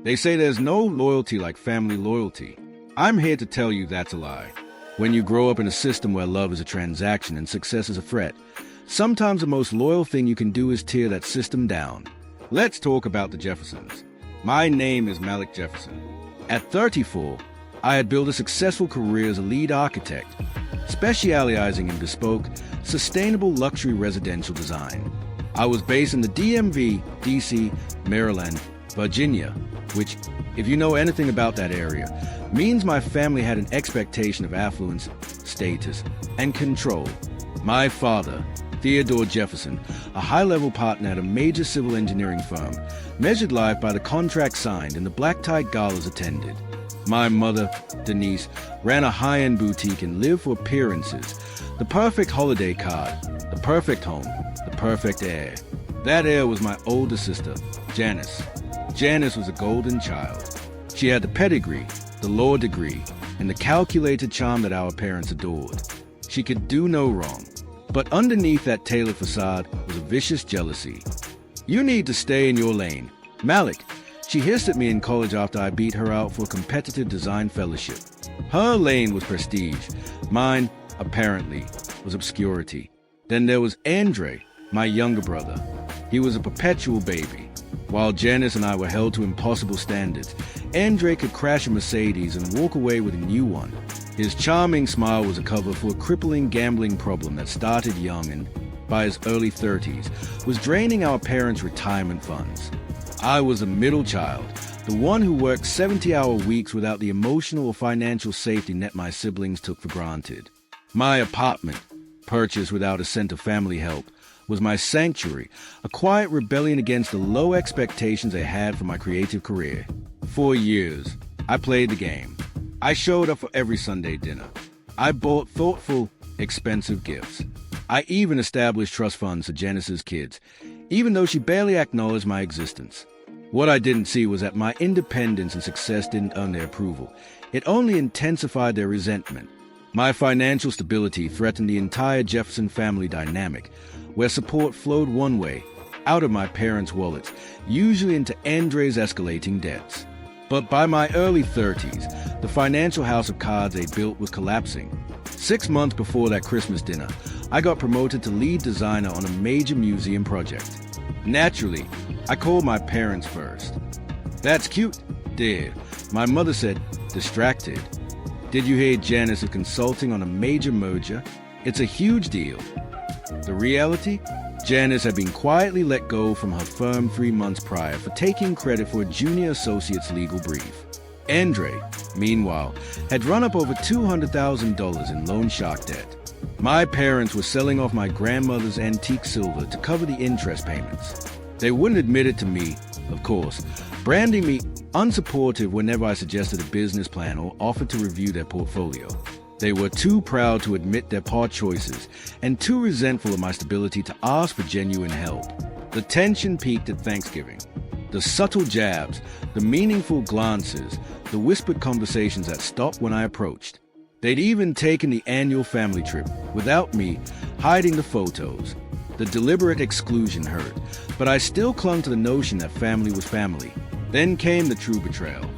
They say there's no loyalty like family loyalty. I'm here to tell you that's a lie. When you grow up in a system where love is a transaction and success is a threat, sometimes the most loyal thing you can do is tear that system down. Let's talk about the Jeffersons. My name is Malik Jefferson. At 34, I had built a successful career as a lead architect, specializing in bespoke, sustainable luxury residential design. I was based in the DMV, DC, Maryland, Virginia, which, if you know anything about that area, means my family had an expectation of affluence, status, and control. My father, Theodore Jefferson, a high-level partner at a major civil engineering firm, measured life by the contracts signed and the black-tie galas attended. My mother, Denise, ran a high-end boutique and lived for appearances. The perfect holiday card, the perfect home, the perfect heir. That heir was my older sister, Janice. Janice was a golden child. She had the pedigree, the law degree, and the calculated charm that our parents adored. She could do no wrong. But underneath that tailored facade was a vicious jealousy. You need to stay in your lane. Malik, she hissed at me in college after I beat her out for a competitive design fellowship. Her lane was prestige. Mine, apparently, was obscurity. Then there was Andre, my younger brother. He was a perpetual baby. While Janice and I were held to impossible standards, Andre could crash a Mercedes and walk away with a new one. His charming smile was a cover for a crippling gambling problem that started young and, by his early 30s, was draining our parents' retirement funds. I was a middle child, the one who worked 70-hour weeks without the emotional or financial safety net my siblings took for granted. My apartment, purchased without a cent of family help, was my sanctuary, a quiet rebellion against the low expectations I had for my creative career. For years, I played the game. I showed up for every Sunday dinner. I bought thoughtful, expensive gifts. I even established trust funds for Janice's kids, even though she barely acknowledged my existence. What I didn't see was that my independence and success didn't earn their approval. It only intensified their resentment. My financial stability threatened the entire Jefferson family dynamic, where support flowed one way, out of my parents' wallets, usually into Andre's escalating debts. But by my early 30s, the financial house of cards they built was collapsing. 6 months before that Christmas dinner, I got promoted to lead designer on a major museum project. Naturally, I called my parents first. "That's cute, dear," my mother said, distracted. "Did you hear Janice is consulting on a major merger? It's a huge deal." The reality? Janice had been quietly let go from her firm 3 months prior for taking credit for a junior associate's legal brief. Andre, meanwhile, had run up over $200,000 in loan shark debt. My parents were selling off my grandmother's antique silver to cover the interest payments. They wouldn't admit it to me, of course, branding me unsupportive whenever I suggested a business plan or offered to review their portfolio. They were too proud to admit their poor choices and too resentful of my stability to ask for genuine help. The tension peaked at Thanksgiving. The subtle jabs, the meaningful glances, the whispered conversations that stopped when I approached. They'd even taken the annual family trip without me, hiding the photos. The deliberate exclusion hurt, but I still clung to the notion that family was family. Then came the true betrayal.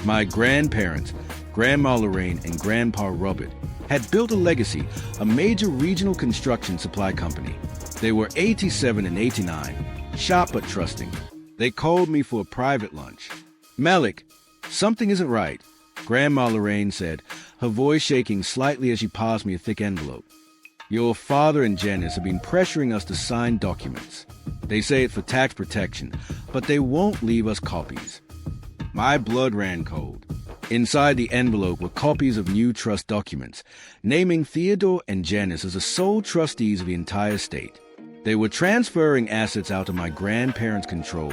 My grandparents, Grandma Lorraine and Grandpa Robert, had built a legacy, a major regional construction supply company. They were 87 and 89, sharp but trusting. They called me for a private lunch. "Malik, something isn't right," Grandma Lorraine said, her voice shaking slightly as she passed me a thick envelope. "Your father and Janice have been pressuring us to sign documents. They say it's for tax protection, but they won't leave us copies." My blood ran cold. Inside the envelope were copies of new trust documents, naming Theodore and Janice as the sole trustees of the entire estate. They were transferring assets out of my grandparents' control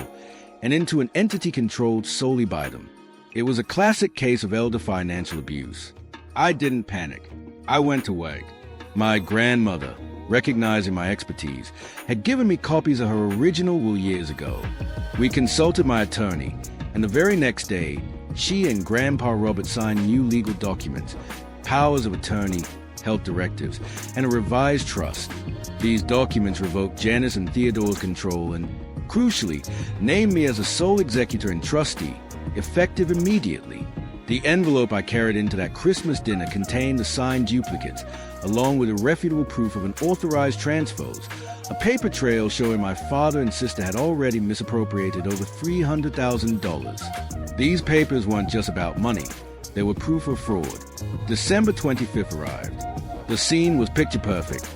and into an entity controlled solely by them. It was a classic case of elder financial abuse. I didn't panic. I went to work. My grandmother, recognizing my expertise, had given me copies of her original will years ago. We consulted my attorney, and the very next day, she and Grandpa Robert signed new legal documents, powers of attorney, health directives, and a revised trust. These documents revoked Janice and Theodore's control and, crucially, named me as the sole executor and trustee, effective immediately. The envelope I carried into that Christmas dinner contained the signed duplicates, along with irrefutable proof of an authorized transfers, a paper trail showing my father and sister had already misappropriated over $300,000. These papers weren't just about money. They were proof of fraud. December 25th arrived. The scene was picture perfect.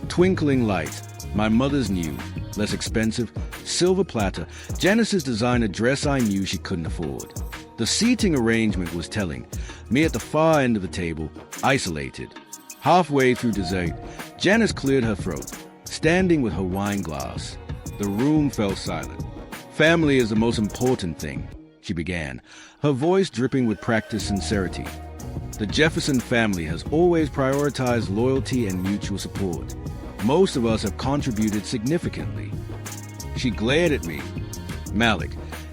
Twinkling light, my mother's new, less expensive, silver platter, Janice's designer dress I knew she couldn't afford. The seating arrangement was telling. Me at the far end of the table, isolated. Halfway through dessert, Janice cleared her throat, standing with her wine glass. The room fell silent. Family is the most important thing, she began, her voice dripping with practiced sincerity. The Jefferson family has always prioritized loyalty and mutual support. Most of us have contributed significantly. She glared at me. Malik,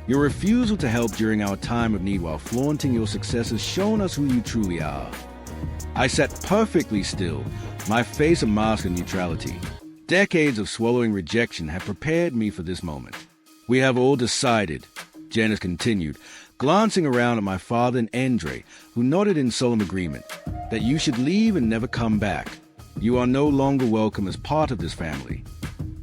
your refusal to help during our time of need while flaunting your success has shown us who you truly are. I sat perfectly still, my face a mask of neutrality. Decades of swallowing rejection have prepared me for this moment. We have all decided, Janice continued, glancing around at my father and Andre, who nodded in solemn agreement, that you should leave and never come back. You are no longer welcome as part of this family.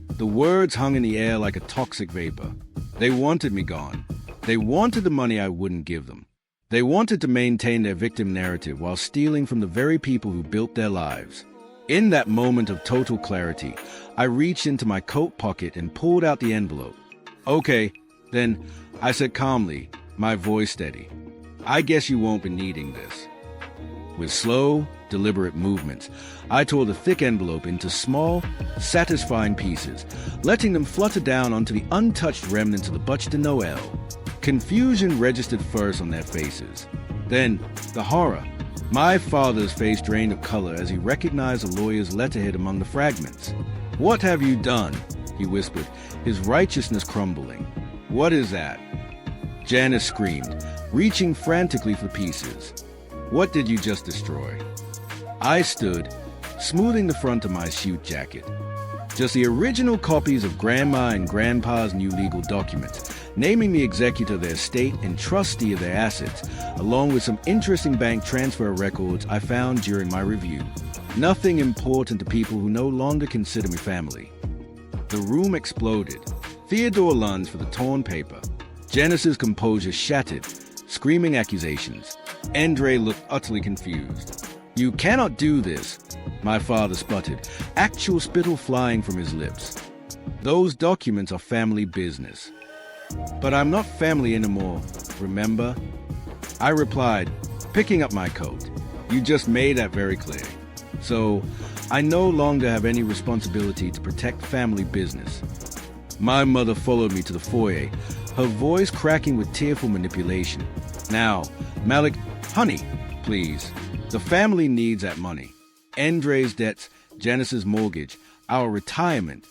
The words hung in the air like a toxic vapor. They wanted me gone. They wanted the money I wouldn't give them. They wanted to maintain their victim narrative while stealing from the very people who built their lives. In that moment of total clarity, I reached into my coat pocket and pulled out the envelope. Okay, then, I said calmly, my voice steady. I guess you won't be needing this. With slow, deliberate movements, I tore the thick envelope into small, satisfying pieces, letting them flutter down onto the untouched remnants of the Bûche de Noël. Confusion registered first on their faces. Then, the horror. My father's face drained of color as he recognized the lawyer's letterhead among the fragments. "What have you done?" he whispered, his righteousness crumbling. "What is that?" Janice screamed, reaching frantically for pieces. "What did you just destroy?" I stood, smoothing the front of my suit jacket. Just the original copies of Grandma and Grandpa's new legal documents, naming the executor of their estate and trustee of their assets, along with some interesting bank transfer records I found during my review. Nothing important to people who no longer consider me family. The room exploded. Theodore lunged for the torn paper. Janice's composure shattered, screaming accusations. Andre looked utterly confused. "You cannot do this," my father sputtered, actual spittle flying from his lips. "Those documents are family business." "But I'm not family anymore, remember?" I replied, picking up my coat. "You just made that very clear. So, I no longer have any responsibility to protect family business." My mother followed me to the foyer, her voice cracking with tearful manipulation. "Now, Malik, honey, please. The family needs that money. Andre's debts, Janice's mortgage, our retirement.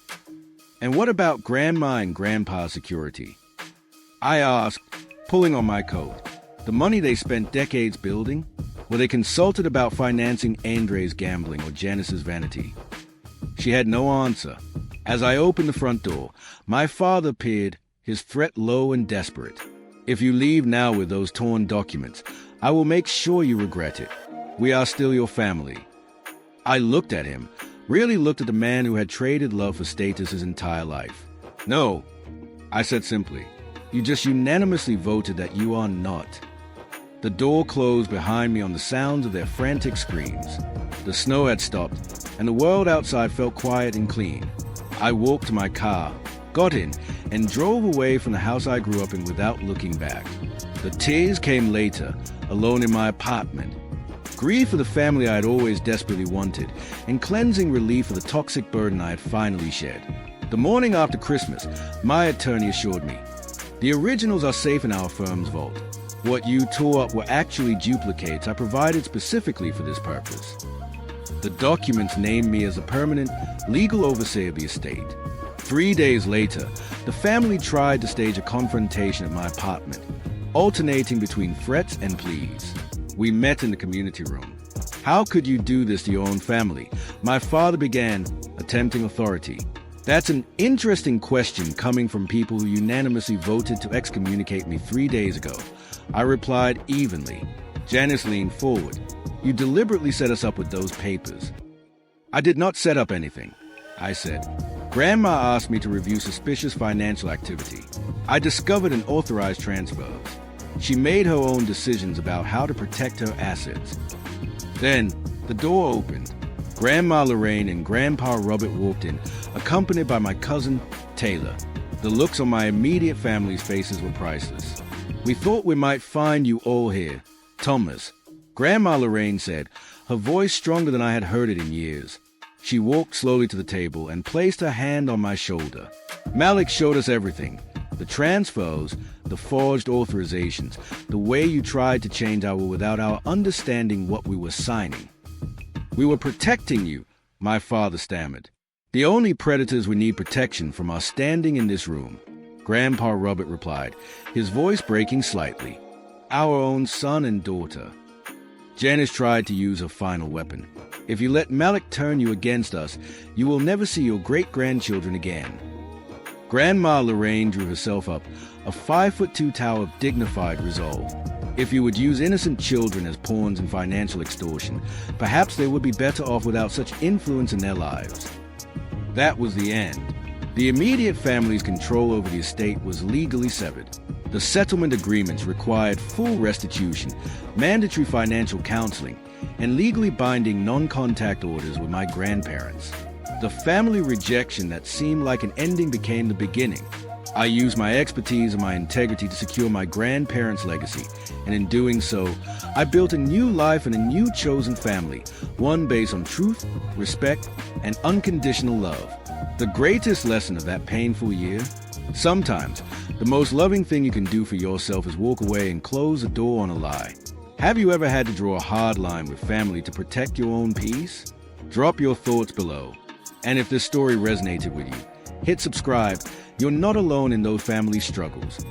And what about Grandma and Grandpa's security?" I asked, pulling on my coat. The money they spent decades building? Were they consulted about financing Andre's gambling or Janice's vanity? She had no answer. As I opened the front door, my father appeared, his threat low and desperate. "If you leave now with those torn documents, I will make sure you regret it. We are still your family." I looked at him, really looked at the man who had traded love for status his entire life. "No," I said simply. "You just unanimously voted that you are not." The door closed behind me on the sounds of their frantic screams. The snow had stopped, and the world outside felt quiet and clean. I walked to my car, got in, and drove away from the house I grew up in without looking back. The tears came later, alone in my apartment. Grief for the family I had always desperately wanted, and cleansing relief for the toxic burden I had finally shed. The morning after Christmas, my attorney assured me, "The originals are safe in our firm's vault. What you tore up were actually duplicates I provided specifically for this purpose." The documents named me as a permanent legal overseer of the estate. 3 days later, the family tried to stage a confrontation at my apartment, alternating between threats and pleas. We met in the community room. "How could you do this to your own family?" my father began, attempting authority. "That's an interesting question coming from people who unanimously voted to excommunicate me 3 days ago. I replied evenly. Janice leaned forward. You deliberately set us up with those papers. I did not set up anything, I said. Grandma asked me to review suspicious financial activity. I discovered and authorized transfers. She made her own decisions about how to protect her assets. Then, the door opened. Grandma Lorraine and Grandpa Robert walked in, accompanied by my cousin, Taylor. The looks on my immediate family's faces were priceless. We thought we might find you all here. Thomas, Grandma Lorraine said, her voice stronger than I had heard it in years. She walked slowly to the table and placed her hand on my shoulder. Malik showed us everything. The transfers, the forged authorizations, the way you tried to change our will without our understanding what we were signing. We were protecting you, my father stammered. The only predators we need protection from are standing in this room, Grandpa Robert replied, his voice breaking slightly. Our own son and daughter. Janice tried to use her final weapon. If you let Malik turn you against us, you will never see your great-grandchildren again. Grandma Lorraine drew herself up, a 5'2" tower of dignified resolve. If you would use innocent children as pawns in financial extortion, perhaps they would be better off without such influence in their lives. That was the end. The immediate family's control over the estate was legally severed. The settlement agreements required full restitution, mandatory financial counseling, and legally binding non-contact orders with my grandparents. The family rejection that seemed like an ending became the beginning. I used my expertise and my integrity to secure my grandparents' legacy, and in doing so, I built a new life and a new chosen family, one based on truth, respect, and unconditional love. The greatest lesson of that painful year? Sometimes, the most loving thing you can do for yourself is walk away and close the door on a lie. Have you ever had to draw a hard line with family to protect your own peace? Drop your thoughts below. And if this story resonated with you, hit subscribe. You're not alone in those family struggles.